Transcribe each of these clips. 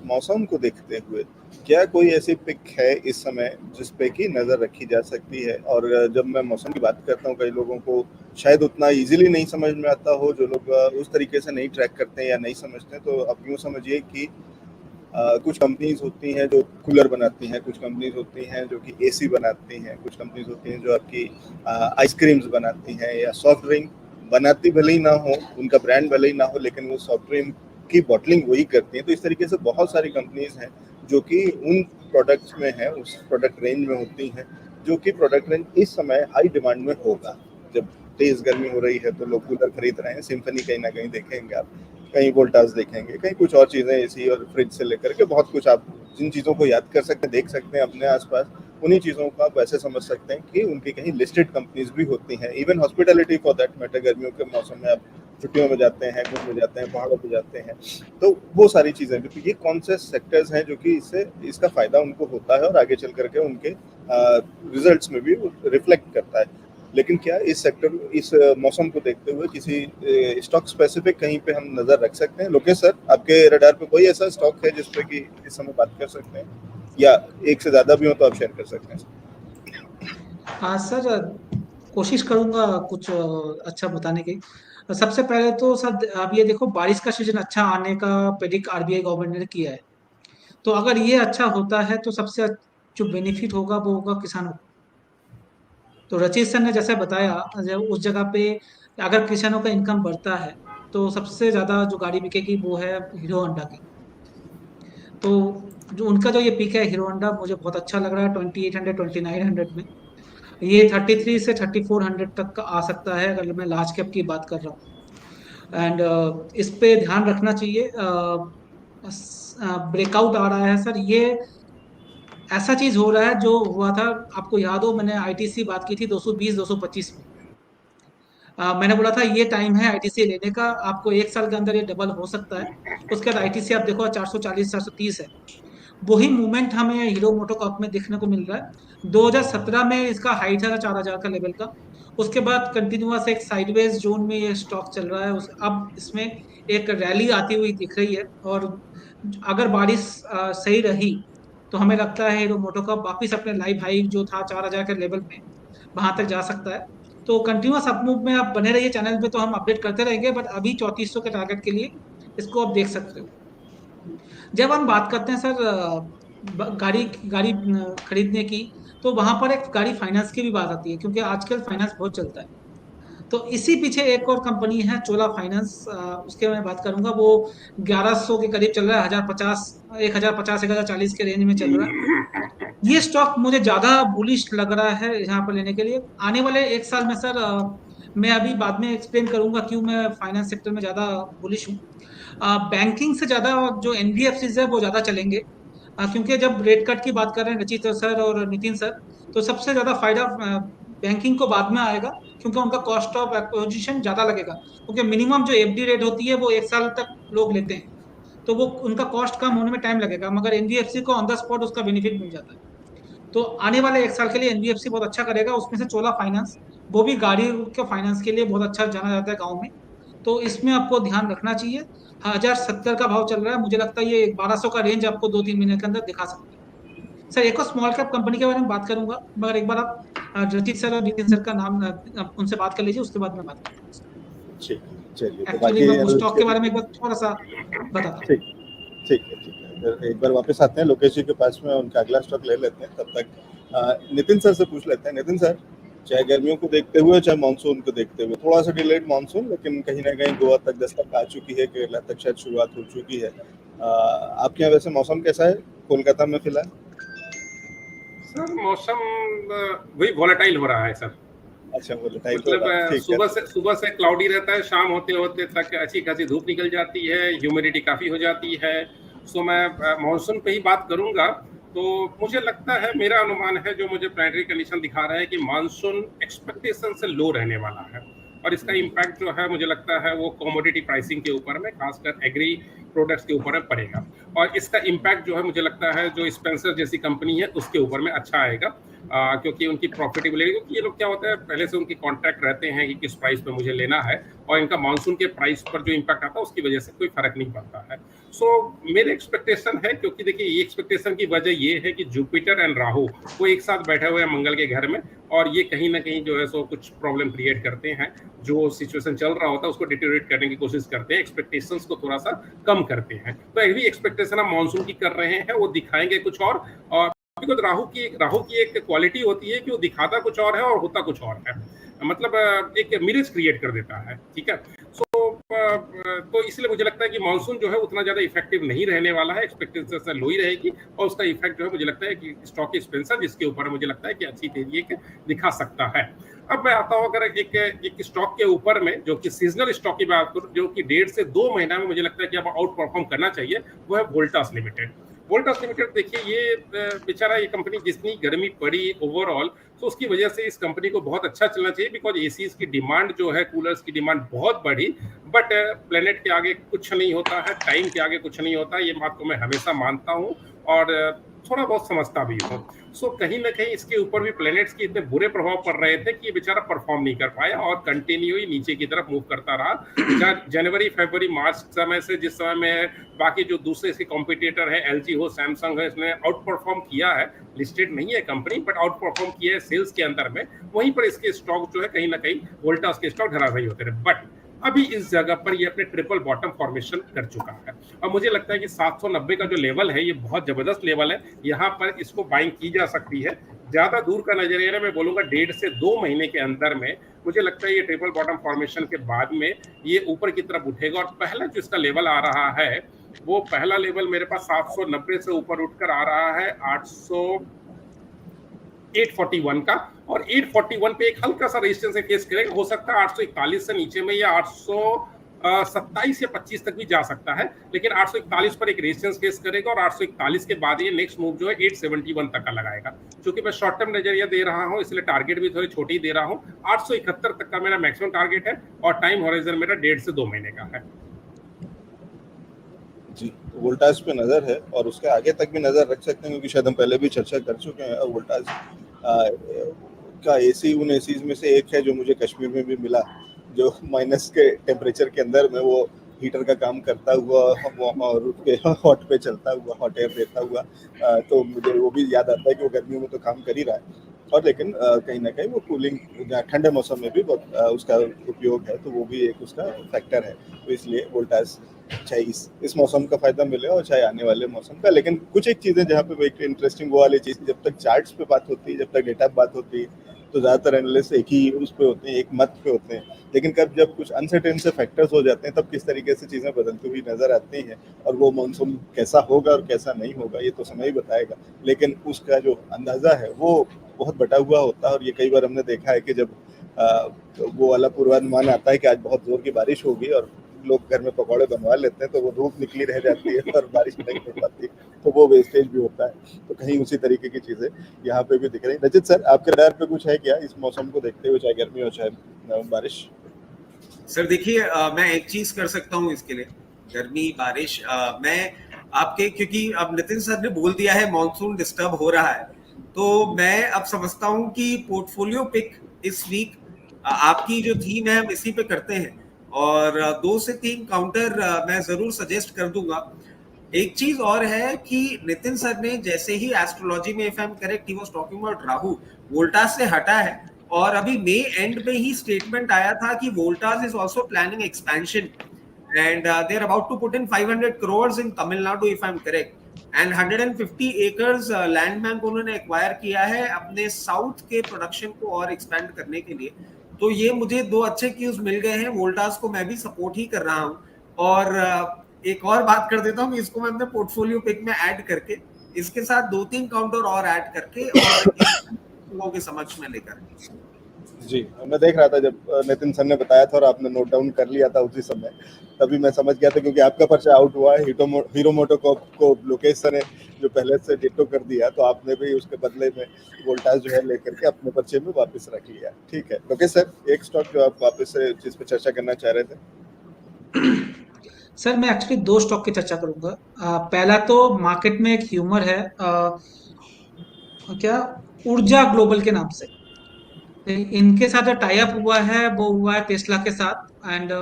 मौसम को देखते हुए क्या कोई ऐसी पिक है इस समय जिस पे कि नज़र रखी जा सकती है? और जब मैं मौसम की बात करता हूँ, कई लोगों को शायद उतना ईज़िली नहीं समझ में आता हो, जो लोग उस तरीके से नहीं ट्रैक करते हैं या नहीं समझते हैं, तो आप यूँ समझिए कि कुछ कंपनीज़ होती हैं जो कूलर बनाती हैं, कुछ कंपनीज़ होती हैं जो कि एसी बनाती हैं, कुछ कंपनीज़ होती हैं जो आपकी आइसक्रीम्स बनाती हैं या सॉफ्ट ड्रिंक बनाती भले ही ना हो, उनका ब्रांड भले ही ना हो, लेकिन वो सॉफ्ट ड्रिंक की बॉटलिंग वही करती हैं। तो इस तरीके से बहुत सारी कंपनीज़ हैं जो कि उन प्रोडक्ट्स में हैं, उस प्रोडक्ट रेंज में होती हैं, जो कि प्रोडक्ट रेंज इस समय हाई डिमांड में होगा। जब तेज़ गर्मी हो रही है तो लोग कूलर खरीद रहे हैं, सिम्फनी कहीं न कहीं देखेंगे आप, कहीं वोल्टास देखेंगे, कहीं कुछ और चीज़ें, एसी और फ्रिज से लेकर के बहुत कुछ आप जिन चीज़ों को याद कर सकते हैं, देख सकते हैं अपने आसपास, उन्हीं चीज़ों को आप ऐसे समझ सकते हैं कि उनकी कहीं लिस्टेड कंपनीज भी होती हैं। Even hospitality for that matter, गर्मियों के मौसम में आप छुट्टियों में जाते हैं, घूमने जाते हैं, पहाड़ों पे जाते हैं, तो वो सारी चीज़ें भी। तो ये कौन से सेक्टर्स हैं जो कि इससे इसका फ़ायदा उनको होता है और आगे चल करके उनके रिजल्ट्स में भी रिफ्लेक्ट करता है। लेकिन क्या इस सेक्टर, इस मौसम को देखते हुए किसी स्टॉक स्पेसिफिक कहीं पे हम नज़र रख सकते हैं? लोकेश सर, आपके रडार पे कोई ऐसा स्टॉक है जिस पे कि इस समय बात कर सकते हैं, या एक से ज़्यादा भी हो तो आप शेयर कर सकते हैं? हाँ सर, कोशिश करूंगा कुछ अच्छा बताने की। सबसे पहले तो सर अब ये देखो, बारिश का सीजन अच्छा आने का प्रेडिक्ट आरबीआई गवर्नमेंट ने किया है। तो अगर ये अच्छा होता है तो सबसे जो बेनिफिट होगा वो होगा किसानों को। तो रचित सर ने जैसे बताया, उस जगह पे अगर किसानों का इनकम बढ़ता है तो सबसे ज्यादा जो गाड़ी बिकेगी वो है हीरो होंडा की। तो जो उनका जो ये पिक है हीरो होंडा, मुझे बहुत अच्छा लग रहा है 2800 2900 में। ये 33 से 3400 तक का आ सकता है अगर मैं लार्ज कैप की बात कर रहा हूँ। एंड इस पे ध्यान रखना चाहिए। ब्रेकआउट आ रहा है सर, ये ऐसा चीज हो रहा है जो हुआ था, आपको याद हो मैंने आईटीसी बात की थी 220 225 में। मैंने बोला था ये टाइम है आईटीसी लेने का, आपको एक साल के अंदर ये डबल हो सकता है। उसके बाद आईटीसी आप देखो 440 430 है। वही मूवमेंट हमें हीरो मोटोकॉर्प में देखने को मिल रहा है। 2017 में इसका हाई था 4000 का लेवल का। उसके बाद कंटिन्यूअस एक साइडवेज जोन में ये स्टॉक चल रहा है। अब इसमें एक रैली आती हुई दिख रही है, और अगर बारिश सही रही तो हमें लगता है हीरो मोटोकॉर्प वापिस अपने लाइव हाई जो था 4000 के लेवल में, वहां तक जा सकता है। तो कंटिन्यूअस अप मूव में आप बने रहिए चैनल पे, तो हम अपडेट करते रहेंगे। बट अभी 3400 के टारगेट के लिए इसको आप देख सकते हो। जब हम बात करते हैं सर गाड़ी गाड़ी खरीदने की, तो वहां पर एक गाड़ी फाइनेंस की भी बात आती है, क्योंकि आजकल फाइनेंस बहुत चलता है। तो इसी पीछे एक और कंपनी है चोला फाइनेंस, उसके मैं बात करूंगा। वो 1100 के करीब चल रहा है, 1050 1050 1040 के रेंज में चल रहा है। ये स्टॉक मुझे ज्यादा बुलिश लग रहा है यहाँ पर लेने के लिए आने वाले एक साल में सर। मैं अभी बाद में एक्सप्लेन करूंगा क्यों मैं फाइनेंस सेक्टर में ज्यादा बुलिश हूँ। बैंकिंग से ज्यादा जो एनबीएफसी है वो ज्यादा चलेंगे। क्योंकि जब रेट कट की बात कर रहे हैं रचित सर और नितिन सर, तो सबसे ज्यादा फायदा बैंकिंग को बाद में आएगा, क्योंकि उनका कॉस्ट ऑफ एक्विजिशन ज्यादा लगेगा। क्योंकि मिनिमम जो एफडी रेट होती है वो एक साल तक लोग लेते हैं, तो वो उनका कॉस्ट कम होने में टाइम लगेगा, मगर एनबीएफसी को ऑन द स्पॉट उसका बेनिफिट मिल जाता है। तो आने वाले एक साल के लिए एनबीएफसी बहुत अच्छा करेगा। उसमें से चोला फाइनेंस, वो भी गाड़ी के फाइनेंस के लिए बहुत अच्छा जाना जाता है गाँव में। तो इसमें आपको ध्यान रखना चाहिए। 1070 का भाव चल रहा है, मुझे लगता है ये 1200 का रेंज आपको 2-3 महीने के अंदर दिखा सकता है। सर एक और स्मॉल कैप कंपनी के बारे में बात करूंगा, मगर एक बार आप रचित सर और नितिन सर का नाम आप उनसे बात कर लीजिए, उसके बाद मैं बात करता हूँ। ठीक, चलिए, तो एक्चुअली बाकी मैं उस एनालिस्ट स्टॉक के के बारे में लिए एक बार थोड़ा सा बताता हूँ। ठीक, ठीक है, ठीक है। फिर एक बार वापस आते हैं लोकेश जी के पास में, उनका अगला स्टॉक ले लेते हैं। तब तक नितिन सर से पूछ लेते हैं। नितिन सर, चाहे गर्मियों को देखते हुए, चाहे मानसून को देखते हुए, थोड़ा सा डिलेड मानसून, लेकिन कहीं ना कहीं गोवा तक दस्तक आ चुकी है, केरला तक शायद शुरुआत हो चुकी है। आपके यहाँ वैसे मौसम कैसा है कोलकाता में फिलहाल? सर मौसम वही वॉलेटाइल हो रहा है सर। अच्छा, वोलेटाइल हो मतलब रहा है, ठीक है। सुबह से क्लाउडी रहता है, शाम होते होते तक अच्छी खासी धूप निकल जाती है, ह्यूमिडिटी काफी हो जाती है। सो मैं मॉनसून पे ही बात करूंगा। तो मुझे लगता है, मेरा अनुमान है, जो मुझे प्लानिटरी कंडीशन दिखा रहा है कि मानसून एक्सपेक्टेशन से लो रहने वाला है, और इसका इम्पैक्ट जो है मुझे लगता है वो कमोडिटी प्राइसिंग के ऊपर में, खासकर एग्री प्रोडक्ट्स के ऊपर में पड़ेगा। और इसका इम्पैक्ट जो है मुझे लगता है जो स्पेंसर जैसी कंपनी है उसके ऊपर में अच्छा आएगा। क्योंकि उनकी प्रॉफिटेबिलिटी, क्योंकि ये लोग क्या होता है पहले से उनके कॉन्ट्रैक्ट रहते हैं कि किस प्राइस पे मुझे लेना है, और इनका मानसून के प्राइस पर जो इम्पैक्ट आता है उसकी वजह से कोई फर्क नहीं पड़ता है। सो मेरे एक्सपेक्टेशन है, क्योंकि देखिए ये एक्सपेक्टेशन की वजह ये है कि जुपिटर एंड राहु वो एक साथ बैठे हुए हैं मंगल के घर में, और ये कहीं ना कहीं जो है सो कुछ प्रॉब्लम क्रिएट करते हैं, जो सिचुएशन चल रहा होता है उसको डिटेरियोरेट करने की कोशिश करते हैं, एक्सपेक्टेशंस को थोड़ा सा कम करते हैं। तो अभी एक्सपेक्टेशन हम मानसून की कर रहे हैं, वो दिखाएंगे कुछ और बिकॉज राहु की एक क्वालिटी होती है कि वो दिखाता कुछ और है और होता कुछ और है, मतलब एक मिरेज क्रिएट कर देता है, ठीक है। तो इसलिए मुझे लगता है कि मानसून जो है उतना ज्यादा इफेक्टिव नहीं रहने वाला है, एक्सपेक्टेशन से लो ही रहेगी, और उसका इफेक्ट जो है मुझे लगता है कि स्टॉक एक्सपेंशन जिसके ऊपर मुझे लगता है कि अच्छी तेजी दिखा सकता है। अब मैं आता हूँ अगर एक स्टॉक के ऊपर में, जो कि सीजनल स्टॉक की बात करूँ, जो कि 1.5 से 2 महीना में मुझे लगता है कि अब आउट परफॉर्म करना चाहिए, वो है वोल्टास लिमिटेड। वोल्टास लिमिटेड देखिए, ये बेचारा ये कंपनी जितनी गर्मी पड़ी ओवरऑल, तो उसकी वजह से इस कंपनी को बहुत अच्छा चलना चाहिए, बिकॉज एसीज की डिमांड जो है, कूलर्स की डिमांड बहुत बढ़ी, बट प्लेनेट के आगे कुछ नहीं होता है, टाइम के आगे कुछ नहीं होता है, ये बात को मैं हमेशा मानता हूँ और थोड़ा बहुत समझता भी हूँ। सो कहीं ना कहीं इसके ऊपर भी प्लैनेट्स के इतने बुरे प्रभाव पड़ रहे थे कि ये बेचारा परफॉर्म नहीं कर पाया और कंटिन्यू ही नीचे की तरफ मूव करता रहा। जनवरी फरवरी मार्च समय से, जिस समय में बाकी जो दूसरे इसके कॉम्पिटिटर है, एलजी हो, सैमसंग है, इसने आउट परफॉर्म किया है, लिस्टेड नहीं है कंपनी बट आउट परफॉर्म किया है सेल्स के अंदर में, वहीं पर इसके स्टॉक जो है कहीं ना कहीं वोल्टास के स्टॉक धराशायी होते रहे। बट अभी इस जगह पर ये अपने ट्रिपल बॉटम फॉर्मेशन कर चुका है, और मुझे लगता है कि 790 का जो लेवल है ये बहुत जबरदस्त लेवल है, यहाँ पर इसको बाइंग की जा सकती है। ज्यादा दूर का नजरिया मैं बोलूंगा 1.5 से 2 महीने के अंदर में मुझे लगता है ये ट्रिपल बॉटम फॉर्मेशन के बाद में ये ऊपर की तरफ उठेगा, और पहला जो इसका लेवल आ रहा है वो पहला लेवल मेरे पास 790 से ऊपर उठकर आ रहा है 841 का, और 841 पे एक हल्का सा रेजिस्टेंस फेस करेगा, हो सकता है 841 से नीचे में या 827 या 25 तक भी जा सकता है, लेकिन 841 पर एक रेजिस्टेंस फेस करेगा, और 841 के बाद ये नेक्स्ट मूव जो है 871 तक का लगाएगा। क्योंकि मैं शॉर्ट टर्म नजरिया दे रहा हूं, इसलिए टारगेट भी थोड़ी छोटी दे रहा हूं। 871 तक का मेरा मैक्सिमम टारगेट है, और टाइम होराइजन मेरा 1.5 से 2 महीने का है। जी, वोल्टास पे नजर है और उसके आगे तक भी नजर रख सकते हैं, क्योंकि शायद हम पहले भी चर्चा कर चुके हैं। और वोल्टास का एसी उन एसीज में से एक है जो मुझे कश्मीर में भी मिला, जो माइनस के टेम्परेचर के अंदर में वो हीटर का काम करता हुआ और रुक के हॉट पे चलता हुआ, हॉट एयर देता हुआ, तो मुझे वो भी याद आता है कि वो गर्मियों में तो काम कर ही रहा है, और लेकिन कहीं ना कहीं वो कूलिंग ठंडे मौसम में भी बहुत उसका उपयोग है, तो वो भी एक उसका फैक्टर है। तो इसलिए वोल्टास चाहे इस मौसम का फायदा मिले और चाहे आने वाले मौसम का। लेकिन कुछ एक चीज़ें जहाँ पे एक इंटरेस्टिंग वो वाली चीज़, जब तक चार्ट्स पे बात होती है, जब तक डेटा पे बात होती है, तो ज़्यादातर एनालिस्ट एक ही उस पे होते हैं, एक मत पे होते हैं। लेकिन कब जब कुछ अनसर्टेन से फैक्टर्स हो जाते हैं, तब किस तरीके से चीज़ें बदलती हुई नजर आती हैं, और वो मानसून कैसा होगा और कैसा नहीं होगा ये तो समय ही बताएगा। लेकिन उसका जो अंदाजा है वो बहुत बटा हुआ होता है, और ये कई बार हमने देखा है कि जब वो वाला पूर्वानुमान आता है कि आज बहुत जोर की बारिश होगी और लोग घर में पकौड़े बनवा लेते हैं, तो वो धूप निकली रह जाती है और बारिश नहीं हो पाती, तो वो वेस्टेज भी होता है। तो कहीं उसी तरीके की चीजें यहाँ पे भी दिख रही है। रचित सर, आपके रडार पे कुछ है क्या इस मौसम को देखते हुए, चाहे गर्मी हो चाहे बारिश? सर देखिए, मैं एक चीज कर सकता हूँ इसके लिए, गर्मी बारिश, मैं आपके, क्योंकि अब नितिन सर ने बोल दिया है मॉनसून डिस्टर्ब हो रहा है, तो मैं अब समझता हूँ कि पोर्टफोलियो पिक इस वीक आपकी जो थीम है हम इसी पे करते हैं, और 2 से 3 काउंटर मैं जरूर सजेस्ट कर दूंगा। एक चीज और है कि नितिन सर ने जैसे ही एस्ट्रोलॉजी में, if I am correct, he was talking about Rahu, Voltas से हटा है, और अभी मई एंड में ही स्टेटमेंट आया था कि Voltas is also planning expansion, and they are about to put in 500 crores in Tamil Nadu, if I am correct, and 150 acres land bank उन्होंने एक्वायर किया है अपने साउथ के प्रोडक्शन को और एक्सपेंड करने के लिए। तो ये मुझे 2 अच्छे क्यूज मिल गए हैं, वोल्टास को मैं भी सपोर्ट ही कर रहा हूँ। और एक और बात कर देता हूँ, इसको मैं अपने पोर्टफोलियो पिक में ऐड करके, इसके साथ 2-3 काउंटर और ऐड करके, और लोगों के समझ में लेकर। जी, मैं देख रहा था जब नितिन सर ने बताया था और आपने नोट डाउन कर लिया था उसी समय, तभी मैं समझ गया था, क्योंकि आपका पर्चा आउट हुआ है। हीरो मोटोकॉर्प को लोकेश सर ने जो पहले से डिटो कर दिया, तो आपने भी उसके बदले में वोल्टास जो है लेकर के अपने पर्चे में वापस रख लिया। ठीक है लोकेश सर, एक स्टॉक जो आप वापस से जिस पे चर्चा करना चाह रहे थे। सर मैं एक्चुअली 2 स्टॉक की चर्चा करूंगा। पहला तो मार्केट में एक ह्यूमर है, क्या ऊर्जा ग्लोबल के नाम से। इनके साथ जो टाई अप हुआ है वो हुआ है टेस्ला के साथ, एंड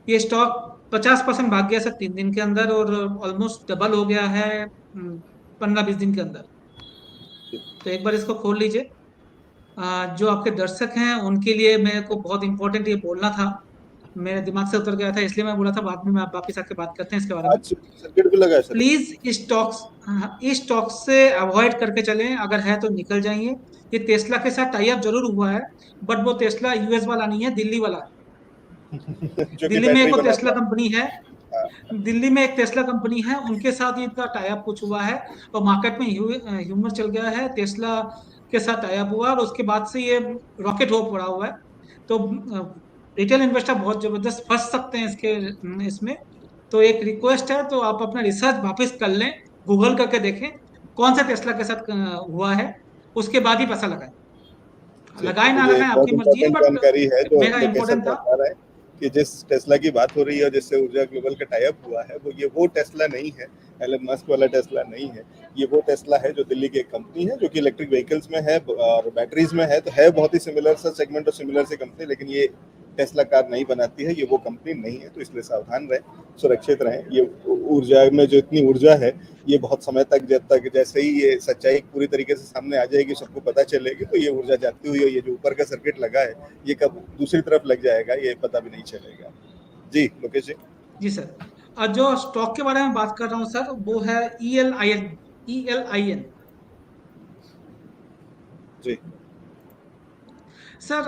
ये स्टॉक 50% भाग गया सर 3 दिन के अंदर, और ऑलमोस्ट डबल हो गया है 15-20 दिन के अंदर। तो एक बार इसको खोल लीजिए। जो आपके दर्शक हैं उनके लिए मेरे को बहुत इंपॉर्टेंट ये बोलना था, मेरे दिमाग से उतर गया था, इसलिए मैं बोला था बाद में आप वापिस आके बात करते हैं इसके बारे में। आज सर्किट भी लगा है सर। प्लीज इस स्टॉक्स से अवॉइड करके चलें, अगर है तो निकल जाइए। ये टेस्ला के साथ टाई अप जरूर हुआ है, बट वो टेस्ला यूएस वाला नहीं है, दिल्ली वाला है। जो कि दिल्ली में बैटरी एक बनाता टेस्ला कंपनी है, है। दिल्ली में एक टेस्ला कंपनी है, उनके साथ इनका टाई अप कुछ हुआ है, और मार्केट में ह्यूमर चल गया है, टेस्ला के साथ टाई अप हुआ, और उसके बाद से ये रॉकेट हो पड़ा हुआ है। तो रिटेल इन्वेस्टर बहुत जबरदस्त फंस सकते हैं इसमें। तो एक रिक्वेस्ट है, तो आप अपना रिसर्च वापस कर लें, गूगल करके देखें कौन सा टेस्ला के साथ हुआ है, उसके बाद ही पैसा लगाएं। जी, लगाए ना मुझे लगाएं एक बहुत आपकी मर्जी है, इम्पोर्टेंट बट जानकारी है जो मेरा लोकेशन इंपॉर्टेंट था। पहुंचा रहा है कि जिस टेस्ला की बात हो रही है, जिससे ऊर्जा ग्लोबल का टाई अप हुआ है, वो टेस्ला नहीं है, एलन मस्क वाला टेस्ला नहीं है। ये वो टेस्ला है जो दिल्ली की एक कंपनी है, जो कि इलेक्ट्रिक व्हीकल्स में है और बैटरीज में है, तो है बहुत ही सिमिलर सा सेगमेंट और सिमिलर सी कंपनी, लेकिन ये टेस्ला कार नहीं बनाती है, ये वो कंपनी नहीं है। तो इसलिए सावधान रहें, सुरक्षित रहें। ये ऊर्जा में जो इतनी ऊर्जा है, ये बहुत समय तक, जब तक जैसे ही ये सच्चाई पूरी तरीके से सामने आ जाएगी, सबको पता चलेगी, तो ये ऊर्जा जाती हुई, ये जो ऊपर का सर्किट लगा है, ये कब दूसरी तरफ लग जाएगा ये पता भी नहीं चलेगा। जी लोकेश जी। जी सर, और जो स्टॉक के बारे में बात कर रहा हूँ सर, वो है ELIN। ELIN जी सर,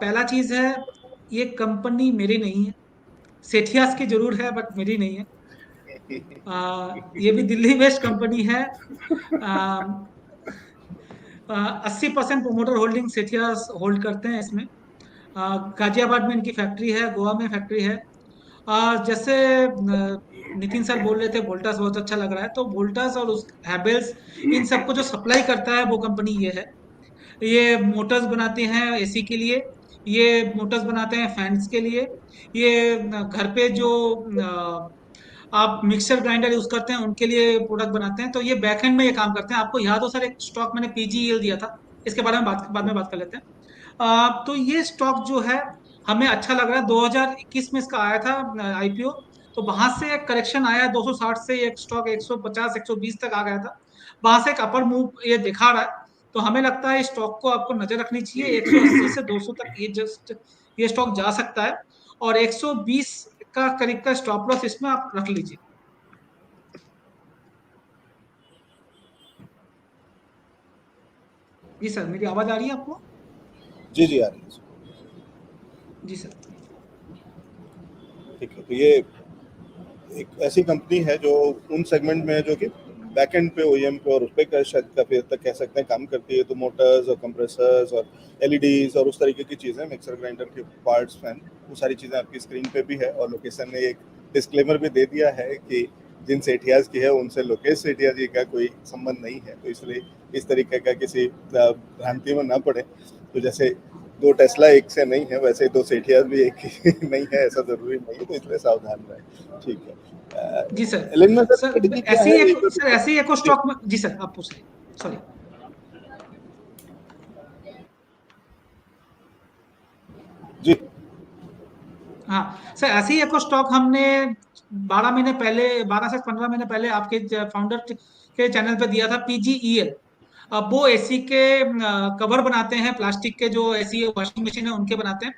पहला चीज है, ये कंपनी मेरी नहीं है, सेठियास की जरूर है बट मेरी नहीं है। ये भी दिल्ली बेस्ड कंपनी है। 80% प्रोमोटर होल्डिंग सेठियास होल्ड करते हैं इसमें। गाजियाबाद में इनकी फैक्ट्री है, गोवा में फैक्ट्री है। जैसे नितिन सर बोल रहे थे वोल्टास बहुत अच्छा लग रहा है, तो वोल्टास और उस हैवेल्स, इन सबको जो सप्लाई करता है वो कंपनी ये है। ये मोटर्स बनाते हैं एसी के लिए, ये मोटर्स बनाते हैं फैंस के लिए, ये घर पे जो आप मिक्सर ग्राइंडर यूज करते हैं उनके लिए प्रोडक्ट बनाते हैं। तो ये बैकएंड में ये काम करते हैं। आपको याद हो सर, एक स्टॉक मैंने PGEL दिया था, इसके बारे में बाद में बात कर लेते हैं। तो ये स्टॉक जो है हमें अच्छा लग रहा है। 2021 में इसका आया था IPO, तो वहां से एक करेक्शन आया 260 से, एक स्टॉक 150 120 तक आ गया था, वहां से एक अपर मूव ये दिखा रहा है। तो हमें लगता है इस स्टॉक को आपको नजर रखनी चाहिए। 180 से 200 तक ये स्टॉक जा सकता है, और 120 का करीब का स्टॉप लॉस इसमें आप रख लीजिए। जी सर, मेरी आवाज आ रही है आपको? जी जी आ रही है। जी सर। ठीक है, तो ये एक ऐसी कंपनी है जो उन सेगमेंट में है जो कि बैकएंड पे OEM पे और उस पर शायद काफी हद तक कह सकते हैं काम करती है। तो मोटर्स और कंप्रेसर्स और LEDs और उस तरीके की चीज़ें, मिक्सर ग्राइंडर के पार्ट्स, फैन, वो सारी चीज़ें आपकी स्क्रीन पे भी है। और लोकेशन ने एक डिस्क्लेमर भी दे दिया है कि जिन सेठियाज की है उनसे लोकेश सेठिया जी का कोई संबंध नहीं है, तो इसलिए इस तरीके का किसी भ्रांति में ना पड़े। तो जैसे 2 टेस्ला एक से नहीं है, वैसे 2 सेठियाज भी एक ही नहीं है, ऐसा जरूरी नहीं है, तो इसलिए सावधान रहे। ठीक है जी सर। एलन में सर स्ट्रेटजी क्या ऐसे है? ही सर, ऐसे ही एक स्टॉक में, जी सर आप पूछ रहे, सॉरी। जी हाँ सर, ऐसे ही एक स्टॉक हमने 12 से 15 महीने पहले आपके फाउंडर के चैनल पे दिया था, PGEL। अब वो एसी के कवर बनाते हैं, प्लास्टिक के जो एसी वॉशिंग मशीन है उनके बनाते हैं।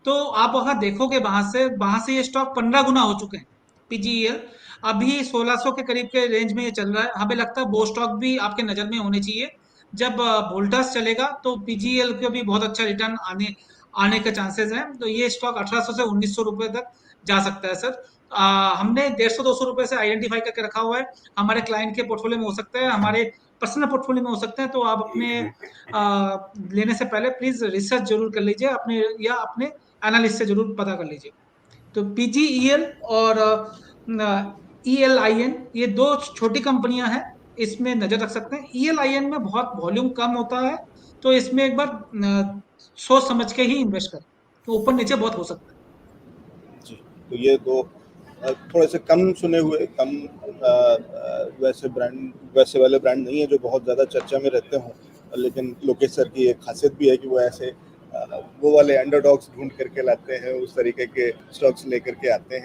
तो आप वहां देखोगे, वहां से ये स्टॉक 15 गुना हो चुके हैं। PGEL अभी 1600 के करीब के रेंज में ये चल रहा है। हमें लगता है वो स्टॉक भी आपके नजर में होने चाहिए। जब वोल्टास चलेगा तो PGEL को भी बहुत अच्छा रिटर्न आने के चांसेस हैं। तो ये स्टॉक 1800 से 1900 रुपए तक जा सकता है सर। हमने 150-200 रुपए से आइडेंटिफाई करके रखा हुआ है। हमारे क्लाइंट के पोर्टफोलियो में हो सकता है, हमारे पर्सनल पोर्टफोलियो में हो सकते हैं। तो आप अपने लेने से पहले प्लीज रिसर्च जरूर कर लीजिए, अपने एनालिस्ट से जरूर पता कर लीजिए। तो PGEL और ELIN, ये 2 छोटी कंपनियां हैं, इसमें नजर रख सकते हैं। ELIN में बहुत वॉल्यूम कम होता है, तो इसमें एक बार सोच समझ के ही इन्वेस्ट करें, तो ऊपर नीचे बहुत हो सकता है। जी, तो ये 2 थोड़े से कम सुने हुए, वैसे वाले ब्रांड नहीं है जो बहुत ज़्यादा चर्चा में रहते हों। लेकिन लोकेश सर की एक खासियत भी है कि वो ऐसे वो वाले अंडरडॉग्स ढूंढ करके लाते हैं, उस तरीके के स्टॉक्स लेकर के आते हैं।